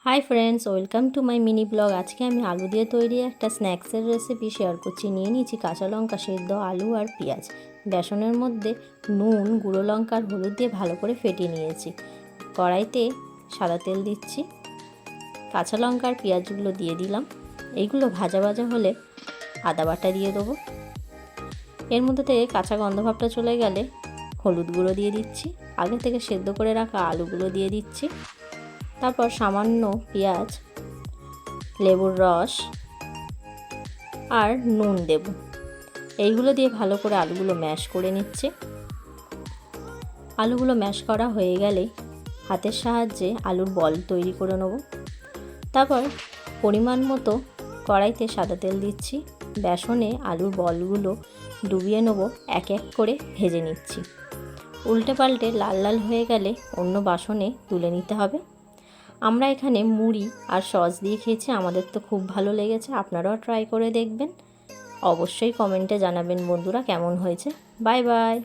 Hi friends, welcome to my mini blog. আজকে আমি আলু দিয়ে তৈরি একটা স্ন্যাক্সের রেসিপি শেয়ার করছি। নিয়ে নিয়েছি কাঁচা লঙ্কা, সেদ্ধ আলু আর পেঁয়াজ। বেসনের মধ্যে নুন, গুঁড়ো লঙ্কা আর হলুদ দিয়ে ভালো করে ফেটিয়ে নিয়েছি। কড়াইতে সাদা তেল দিচ্ছি, কাঁচা লঙ্কা আর পেঁয়াজগুলো দিয়ে দিলাম। এইগুলো ভাজা ভাজা হলে আদা বাটা দিয়ে দেবো। এর মধ্যে থেকে কাঁচা গন্ধ ভাবটা চলে গেলে হলুদ গুঁড়ো দিয়ে দিচ্ছি। আগে থেকে সেদ্ধ করে রাখা আলুগুলো দিয়ে দিচ্ছি। তারপর সামান্য পেঁয়াজ, লেবুর রস আর নুন দেব। এইগুলো দিয়ে ভালো করে আলুগুলো ম্যাশ করে নিচ্ছে। আলুগুলো ম্যাশ করা হয়ে গেলে হাতের সাহায্যে আলুর বল তৈরি করে নেব। তারপর পরিমাণ মতো কড়াইতে সাদা তেল দিচ্ছি। বেসনে আলুর বলগুলো ডুবিয়ে নেব, এক এক করে ভেজে নিচ্ছি। উল্টে পাল্টে লাল লাল হয়ে গেলে অন্য বাসনে তুলে নিতে হবে। আমরা এখানে মুড়ি আর সস দিয়ে খেয়েছি, আমাদের তো খুব ভালো লেগেছে। আপনারাও ট্রাই করে দেখবেন। অবশ্যই কমেন্টে জানাবেন বন্ধুরা কেমন হয়েছে। Bye bye.